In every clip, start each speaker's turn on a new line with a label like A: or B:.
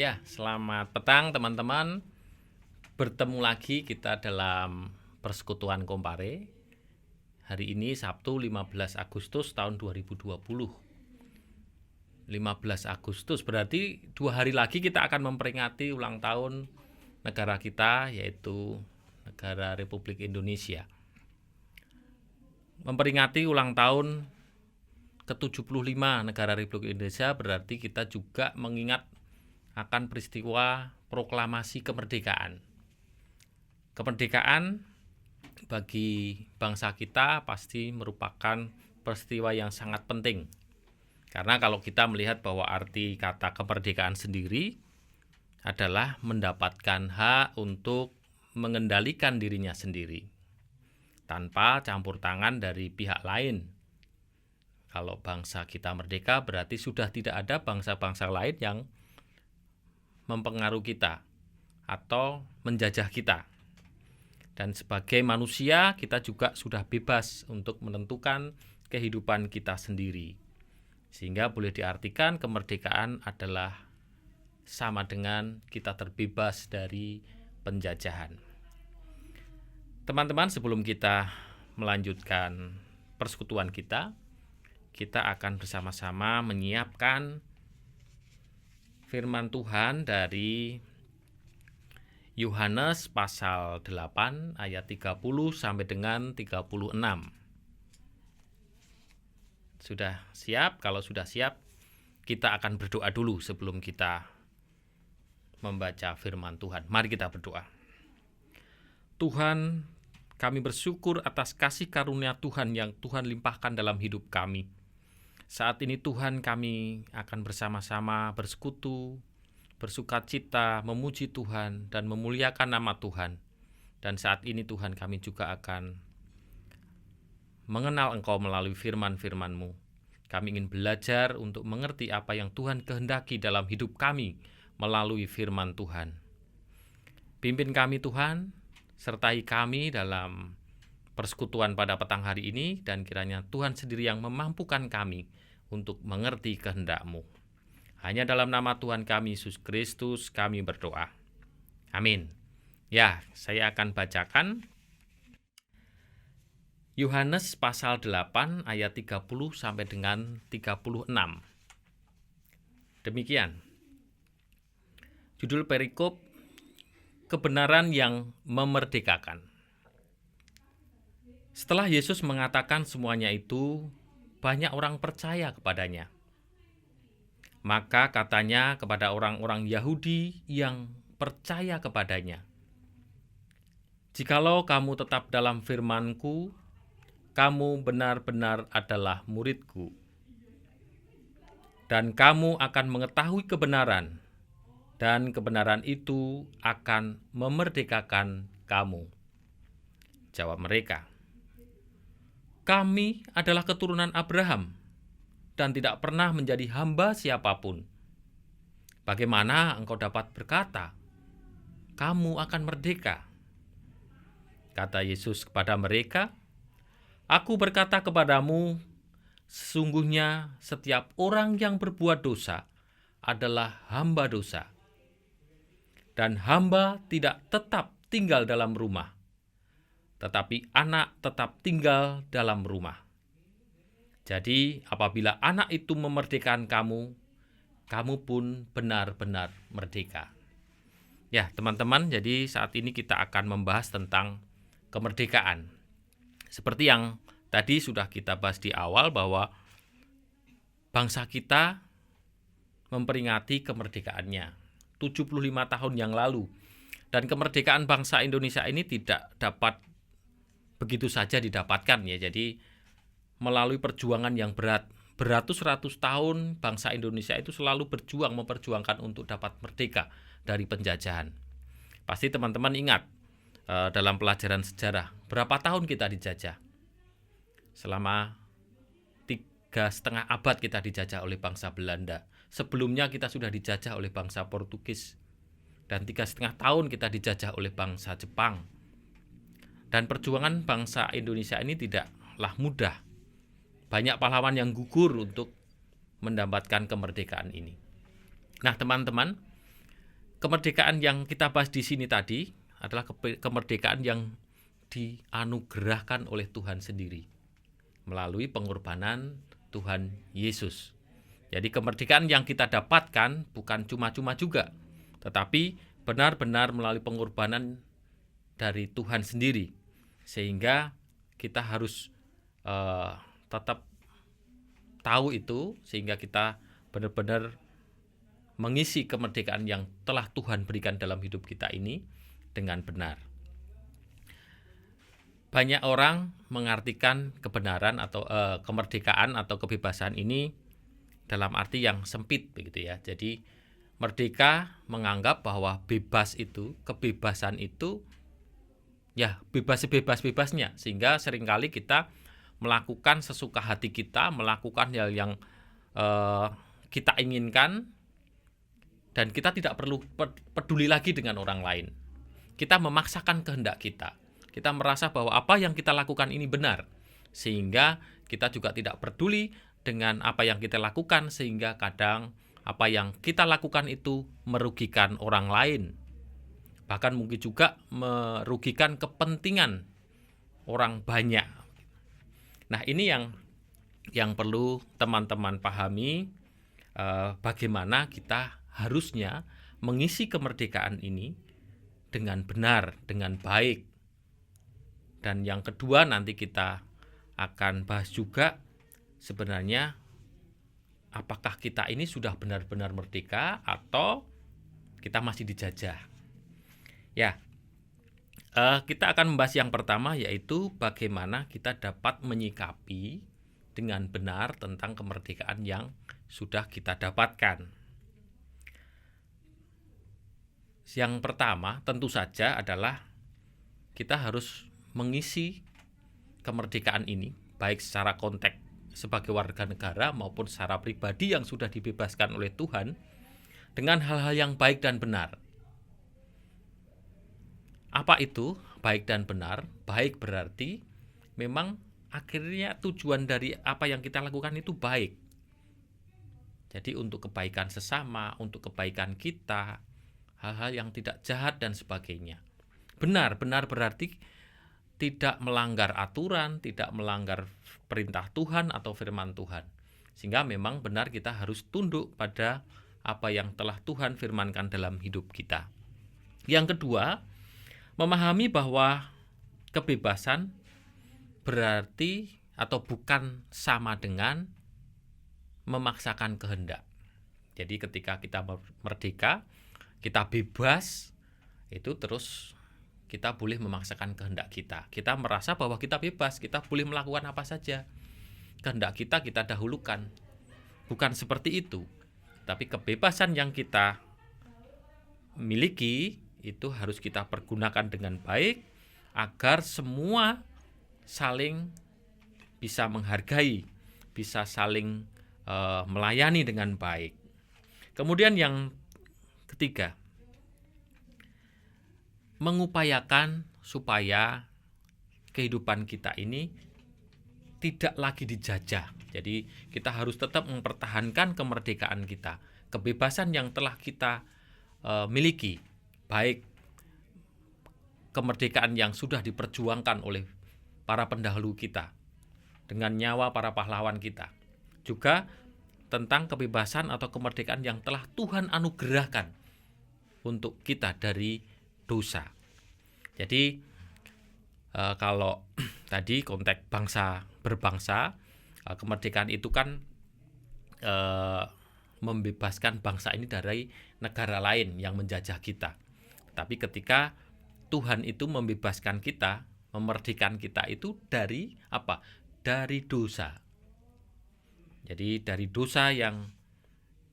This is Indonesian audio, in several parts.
A: Ya, selamat petang teman-teman. Bertemu lagi kita dalam Persekutuan Kompare. Hari ini Sabtu 15 Agustus tahun 2020. 15 Agustus berarti 2 hari lagi kita akan memperingati ulang tahun negara kita, yaitu negara Republik Indonesia. Memperingati ulang tahun ke-75 negara Republik Indonesia berarti kita juga mengingat akan peristiwa proklamasi kemerdekaan. Kemerdekaan bagi bangsa kita pasti merupakan peristiwa yang sangat penting. Karena kalau kita melihat bahwa arti kata kemerdekaan sendiri adalah mendapatkan hak untuk mengendalikan dirinya sendiri tanpa campur tangan dari pihak lain. Kalau bangsa kita merdeka berarti sudah tidak ada bangsa-bangsa lain yang mempengaruhi kita atau menjajah kita. Dan sebagai manusia kita juga sudah bebas untuk menentukan kehidupan kita sendiri. Sehingga boleh diartikan kemerdekaan adalah sama dengan kita terbebas dari penjajahan. Teman-teman, sebelum kita melanjutkan persekutuan kita akan bersama-sama menyiapkan firman Tuhan dari Yohanes pasal 8 ayat 30 sampai dengan 36. Sudah siap? Kalau sudah siap, kita akan berdoa dulu sebelum kita membaca firman Tuhan. Mari kita berdoa. Tuhan, kami bersyukur atas kasih karunia Tuhan yang Tuhan limpahkan dalam hidup kami. Saat ini Tuhan, kami akan bersama-sama bersekutu, bersukacita, memuji Tuhan, dan memuliakan nama Tuhan. Dan saat ini Tuhan, kami juga akan mengenal Engkau melalui firman-firman-Mu. Kami ingin belajar untuk mengerti apa yang Tuhan kehendaki dalam hidup kami melalui firman Tuhan. Pimpin kami Tuhan, sertai kami dalam persekutuan pada petang hari ini, dan kiranya Tuhan sendiri yang memampukan kami untuk mengerti kehendak-Mu. Hanya dalam nama Tuhan kami Yesus Kristus kami berdoa. Amin. Ya, saya akan bacakan Yohanes pasal 8 ayat 30 sampai dengan 36. Demikian. Judul perikop, kebenaran yang memerdekakan. Setelah Yesus mengatakan semuanya itu, banyak orang percaya kepadanya. Maka katanya kepada orang-orang Yahudi yang percaya kepadanya, "Jikalau kamu tetap dalam firman-Ku, kamu benar-benar adalah murid-Ku. Dan kamu akan mengetahui kebenaran, dan kebenaran itu akan memerdekakan kamu." Jawab mereka, "Kami adalah keturunan Abraham dan tidak pernah menjadi hamba siapapun. Bagaimana engkau dapat berkata, kamu akan merdeka?" Kata Yesus kepada mereka, "Aku berkata kepadamu, sesungguhnya setiap orang yang berbuat dosa adalah hamba dosa. Dan hamba tidak tetap tinggal dalam rumah, tetapi anak tetap tinggal dalam rumah. Jadi apabila anak itu memerdekakan kamu, kamu pun benar-benar merdeka. Ya teman-teman, jadi saat ini kita akan membahas tentang kemerdekaan. Seperti yang tadi sudah kita bahas di awal bahwa bangsa kita memperingati kemerdekaannya 75 tahun yang lalu. Dan kemerdekaan bangsa Indonesia ini tidak dapat begitu saja didapatkan ya. Jadi melalui perjuangan yang berat, beratus-ratus tahun bangsa Indonesia itu selalu berjuang memperjuangkan untuk dapat merdeka dari penjajahan. Pasti teman-teman ingat dalam pelajaran sejarah, berapa tahun kita dijajah? Selama 3,5 abad kita dijajah oleh bangsa Belanda. Sebelumnya kita sudah dijajah oleh bangsa Portugis. Dan 3,5 tahun kita dijajah oleh bangsa Jepang. Dan perjuangan bangsa Indonesia ini tidaklah mudah. Banyak pahlawan yang gugur untuk mendapatkan kemerdekaan ini. Nah teman-teman, kemerdekaan yang kita bahas di sini tadi adalah kemerdekaan yang dianugerahkan oleh Tuhan sendiri melalui pengorbanan Tuhan Yesus. Jadi kemerdekaan yang kita dapatkan bukan cuma-cuma juga, tetapi benar-benar melalui pengorbanan dari Tuhan sendiri. Sehingga kita harus tetap tahu itu, sehingga kita benar-benar mengisi kemerdekaan yang telah Tuhan berikan dalam hidup kita ini dengan benar. Banyak orang mengartikan kebenaran atau kemerdekaan atau kebebasan ini dalam arti yang sempit begitu ya. Jadi merdeka menganggap bahwa bebas itu, kebebasan itu ya bebas sebebas-bebasnya, sehingga seringkali kita melakukan sesuka hati kita, melakukan hal yang kita inginkan, dan kita tidak perlu peduli lagi dengan orang lain. Kita memaksakan kehendak kita. Kita merasa bahwa apa yang kita lakukan ini benar, sehingga kita juga tidak peduli dengan apa yang kita lakukan, sehingga kadang apa yang kita lakukan itu merugikan orang lain. Bahkan mungkin juga merugikan kepentingan orang banyak. Nah, ini yang perlu teman-teman pahami, bagaimana kita harusnya mengisi kemerdekaan ini dengan benar, dengan baik. Dan yang kedua nanti kita akan bahas juga sebenarnya apakah kita ini sudah benar-benar merdeka atau kita masih dijajah. Ya, kita akan membahas yang pertama, yaitu bagaimana kita dapat menyikapi dengan benar tentang kemerdekaan yang sudah kita dapatkan. Yang pertama tentu saja adalah kita harus mengisi kemerdekaan ini, baik secara konteks sebagai warga negara maupun secara pribadi yang sudah dibebaskan oleh Tuhan, dengan hal-hal yang baik dan benar. Apa itu baik dan benar? Baik berarti memang akhirnya tujuan dari apa yang kita lakukan itu baik. Jadi untuk kebaikan sesama, untuk kebaikan kita, hal-hal yang tidak jahat dan sebagainya. Benar berarti tidak melanggar aturan, tidak melanggar perintah Tuhan atau firman Tuhan. Sehingga memang benar kita harus tunduk pada apa yang telah Tuhan firmankan dalam hidup kita. Yang kedua, memahami bahwa kebebasan berarti atau bukan sama dengan memaksakan kehendak. Jadi ketika kita merdeka, kita bebas, itu terus kita boleh memaksakan kehendak kita. Kita merasa bahwa kita bebas, kita boleh melakukan apa saja. Kehendak kita dahulukan. Bukan seperti itu. Tapi kebebasan yang kita miliki itu harus kita pergunakan dengan baik agar semua saling bisa menghargai, bisa saling melayani dengan baik. Kemudian yang ketiga, mengupayakan supaya kehidupan kita ini tidak lagi dijajah. Jadi kita harus tetap mempertahankan kemerdekaan kita. kebebasan yang telah kita miliki, baik kemerdekaan yang sudah diperjuangkan oleh para pendahulu kita dengan nyawa para pahlawan kita, juga tentang kebebasan atau kemerdekaan yang telah Tuhan anugerahkan untuk kita dari dosa. Jadi kalau tadi konteks bangsa berbangsa, kemerdekaan itu kan membebaskan bangsa ini dari negara lain yang menjajah kita. Tapi ketika Tuhan itu membebaskan kita, memerdekakan kita itu dari apa? Dari dosa. Jadi dari dosa yang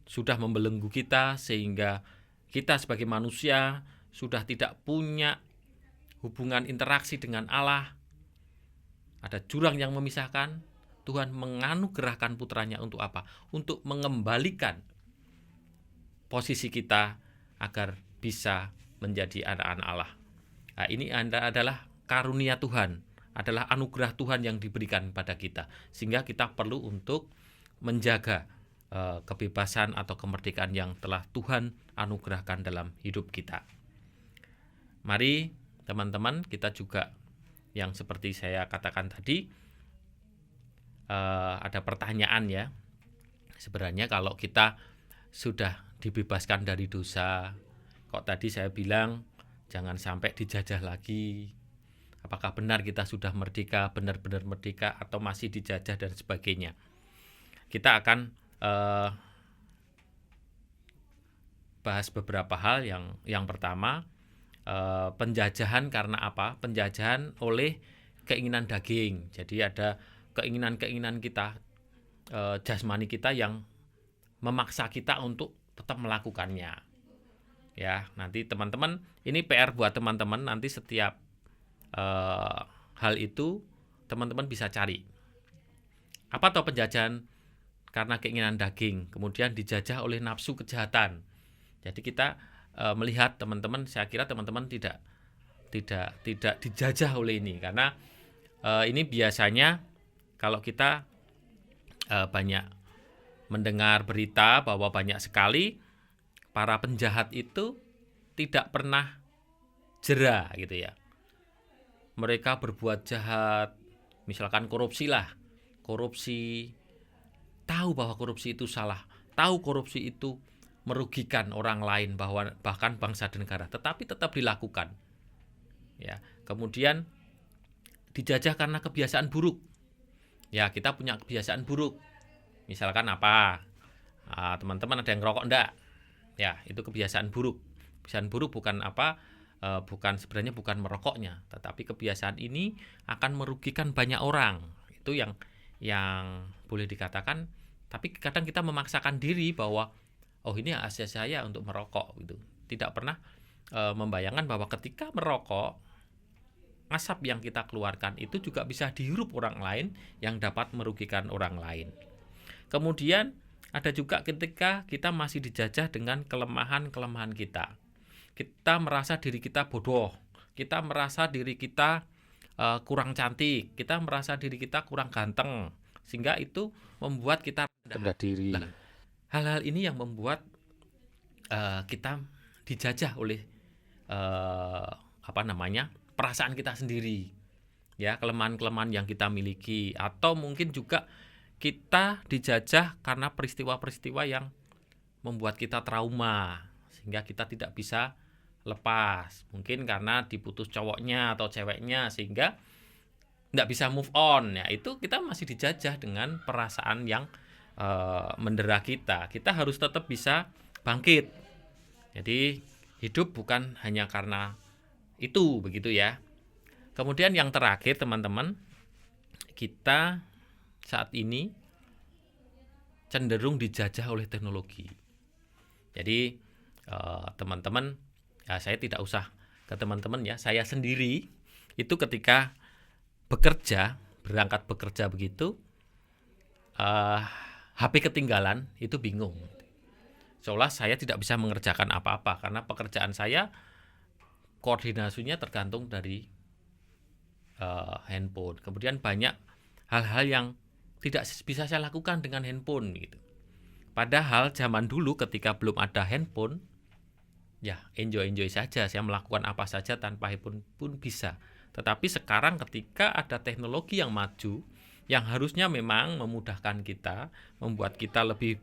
A: sudah membelenggu kita, sehingga kita sebagai manusia sudah tidak punya hubungan interaksi dengan Allah. Ada jurang yang memisahkan. Tuhan menganugerahkan putranya untuk apa? Untuk mengembalikan posisi kita agar bisa menjadi anak-anak Allah. Nah, ini adalah karunia Tuhan, adalah anugerah Tuhan yang diberikan pada kita, sehingga kita perlu untuk menjaga kebebasan atau kemerdekaan yang telah Tuhan anugerahkan dalam hidup kita. Mari teman-teman, kita juga yang seperti saya katakan tadi, ada pertanyaan ya. Sebenarnya kalau kita sudah dibebaskan dari dosa, kok tadi saya bilang jangan sampai dijajah lagi. Apakah benar kita sudah merdeka, benar-benar merdeka, atau masih dijajah dan sebagainya? Kita akan bahas beberapa hal. Yang pertama, penjajahan karena apa? Penjajahan oleh keinginan daging. Jadi ada keinginan-keinginan kita, jasmani kita yang memaksa kita untuk tetap melakukannya. Ya, nanti teman-teman, ini PR buat teman-teman, nanti setiap hal itu teman-teman bisa cari. Apa toh penjajahan karena keinginan daging, kemudian dijajah oleh nafsu kejahatan. Jadi kita melihat teman-teman, saya kira teman-teman tidak dijajah oleh ini, karena ini biasanya kalau kita banyak mendengar berita bahwa banyak sekali para penjahat itu tidak pernah jera gitu ya. Mereka berbuat jahat, misalkan korupsi lah. Korupsi, tahu bahwa korupsi itu salah, tahu korupsi itu merugikan orang lain, bahkan bangsa dan negara, tetapi tetap dilakukan. Ya, kemudian dijajah karena kebiasaan buruk. Ya, kita punya kebiasaan buruk. Misalkan apa? Teman-teman ada yang ngerokok enggak? Ya, itu kebiasaan buruk. Kebiasaan buruk bukan apa? Sebenarnya bukan merokoknya, tetapi kebiasaan ini akan merugikan banyak orang. Itu yang boleh dikatakan. Tapi kadang kita memaksakan diri bahwa ini asal saya untuk merokok gitu. Tidak pernah membayangkan bahwa ketika merokok, asap yang kita keluarkan itu juga bisa dihirup orang lain yang dapat merugikan orang lain. Kemudian ada juga ketika kita masih dijajah dengan kelemahan-kelemahan kita. Kita merasa diri kita bodoh, kita merasa diri kita kurang cantik, kita merasa diri kita kurang ganteng, sehingga itu membuat kita rendah diri. Hal-hal ini yang membuat kita dijajah oleh perasaan kita sendiri, ya, kelemahan-kelemahan yang kita miliki, atau mungkin juga kita dijajah karena peristiwa-peristiwa yang membuat kita trauma, sehingga kita tidak bisa lepas. Mungkin karena diputus cowoknya atau ceweknya, sehingga nggak bisa move on. Ya, itu kita masih dijajah dengan perasaan yang mendera kita. Kita harus tetap bisa bangkit. Jadi hidup bukan hanya karena itu, begitu ya. Kemudian yang terakhir teman-teman, kita saat ini cenderung dijajah oleh teknologi. Jadi teman-teman, ya saya tidak usah ke teman-teman ya, saya sendiri itu ketika berangkat bekerja begitu, HP ketinggalan, itu bingung. Seolah saya tidak bisa mengerjakan apa-apa karena pekerjaan saya koordinasinya tergantung dari handphone. Kemudian banyak hal-hal yang tidak bisa saya lakukan dengan handphone gitu. Padahal zaman dulu ketika belum ada handphone, ya enjoy saja, saya melakukan apa saja tanpa handphone pun bisa. Tetapi sekarang ketika ada teknologi yang maju, yang harusnya memang memudahkan kita, membuat kita lebih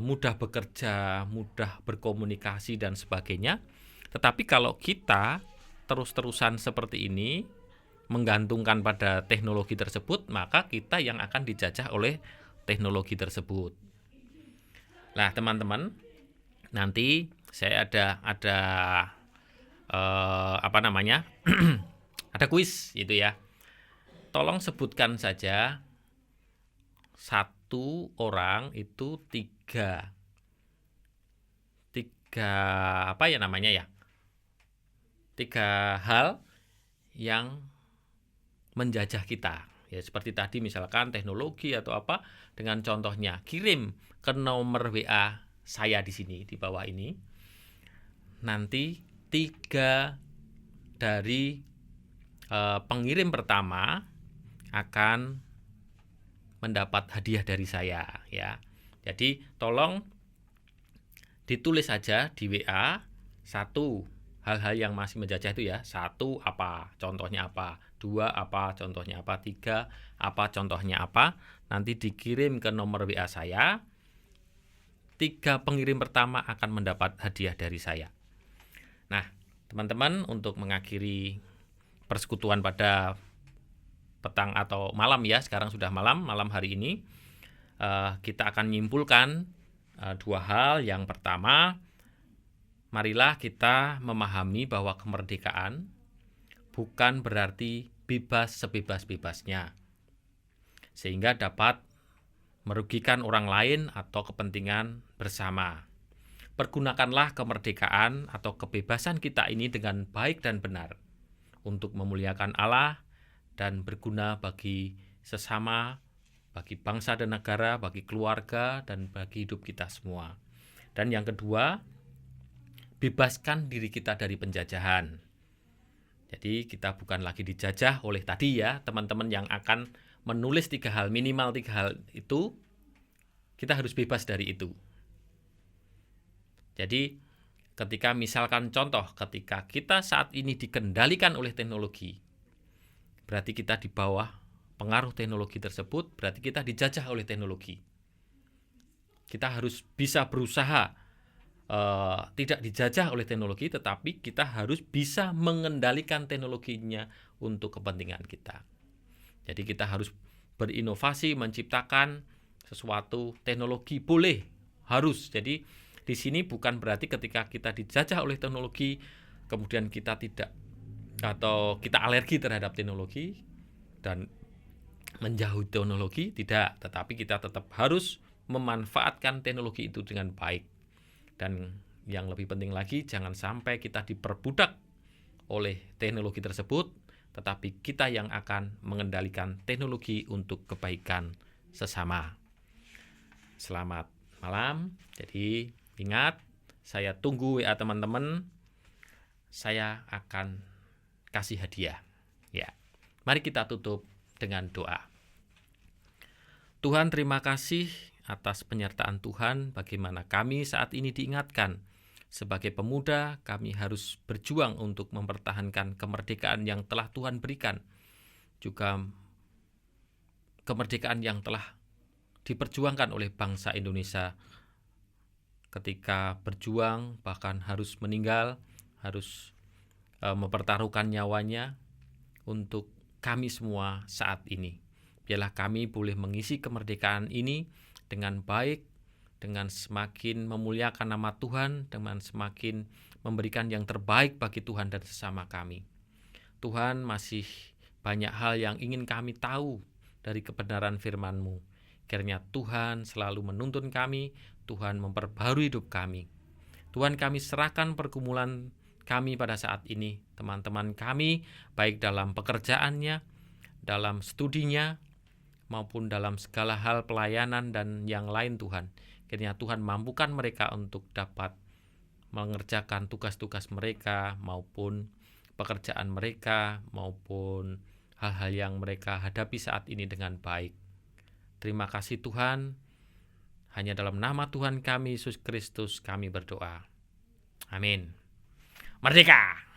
A: mudah bekerja, mudah berkomunikasi dan sebagainya. Tetapi kalau kita terus-terusan seperti ini, menggantungkan pada teknologi tersebut, maka kita yang akan dijajah oleh teknologi tersebut. Nah, teman-teman, nanti saya ada ada kuis gitu ya. Tolong sebutkan saja satu orang itu tiga tiga hal yang menjajah kita. Ya seperti tadi misalkan teknologi atau apa, dengan contohnya kirim ke nomor WA saya di sini di bawah ini. Nanti 3 dari pengirim pertama akan mendapat hadiah dari saya ya. Jadi tolong ditulis saja di WA satu hal-hal yang masih menjajah itu ya. 1 apa, contohnya apa, 2 apa, contohnya apa, 3 apa, contohnya apa. Nanti dikirim ke nomor WA saya. 3 pengirim pertama akan mendapat hadiah dari saya. Nah, teman-teman, untuk mengakhiri persekutuan pada petang atau malam ya, sekarang sudah malam hari ini, kita akan menyimpulkan 2 hal. Yang pertama, marilah kita memahami bahwa kemerdekaan bukan berarti bebas sebebas-bebasnya, sehingga dapat merugikan orang lain atau kepentingan bersama. Pergunakanlah kemerdekaan atau kebebasan kita ini dengan baik dan benar untuk memuliakan Allah dan berguna bagi sesama, bagi bangsa dan negara, bagi keluarga, dan bagi hidup kita semua. Dan yang kedua, bebaskan diri kita dari penjajahan. Jadi kita bukan lagi dijajah oleh tadi ya, teman-teman yang akan menulis 3 hal, minimal 3 hal itu, kita harus bebas dari itu. Jadi ketika misalkan contoh, ketika kita saat ini dikendalikan oleh teknologi, berarti kita di bawah pengaruh teknologi tersebut, berarti kita dijajah oleh teknologi. Kita harus bisa berusaha tidak dijajah oleh teknologi, tetapi kita harus bisa mengendalikan teknologinya untuk kepentingan kita. Jadi kita harus berinovasi, menciptakan sesuatu teknologi, boleh, harus. Jadi di sini bukan berarti ketika kita dijajah oleh teknologi, kemudian kita tidak atau kita alergi terhadap teknologi dan menjauhi teknologi, tidak. Tetapi kita tetap harus memanfaatkan teknologi itu dengan baik. Dan yang lebih penting lagi, jangan sampai kita diperbudak oleh teknologi tersebut, tetapi kita yang akan mengendalikan teknologi untuk kebaikan sesama. Selamat malam. Jadi ingat, saya tunggu WA teman-teman. Saya akan kasih hadiah. Ya. Mari kita tutup dengan doa. Tuhan, terima kasih atas penyertaan Tuhan, bagaimana kami saat ini diingatkan. Sebagai pemuda, kami harus berjuang untuk mempertahankan kemerdekaan yang telah Tuhan berikan. Juga kemerdekaan yang telah diperjuangkan oleh bangsa Indonesia ketika berjuang, bahkan harus meninggal, harus mempertaruhkan nyawanya untuk kami semua saat ini. Biarlah kami boleh mengisi kemerdekaan ini dengan baik, dengan semakin memuliakan nama Tuhan, dengan semakin memberikan yang terbaik bagi Tuhan dan sesama kami. Tuhan, masih banyak hal yang ingin kami tahu dari kebenaran firman-Mu. Kiranya Tuhan selalu menuntun kami, Tuhan memperbarui hidup kami. Tuhan, kami serahkan pergumulan kami pada saat ini, teman-teman kami, baik dalam pekerjaannya, dalam studinya, maupun dalam segala hal pelayanan dan yang lain Tuhan. Kiranya Tuhan mampukan mereka untuk dapat mengerjakan tugas-tugas mereka, maupun pekerjaan mereka, maupun hal-hal yang mereka hadapi saat ini dengan baik. Terima kasih Tuhan. Hanya dalam nama Tuhan kami Yesus Kristus kami berdoa. Amin. Merdeka!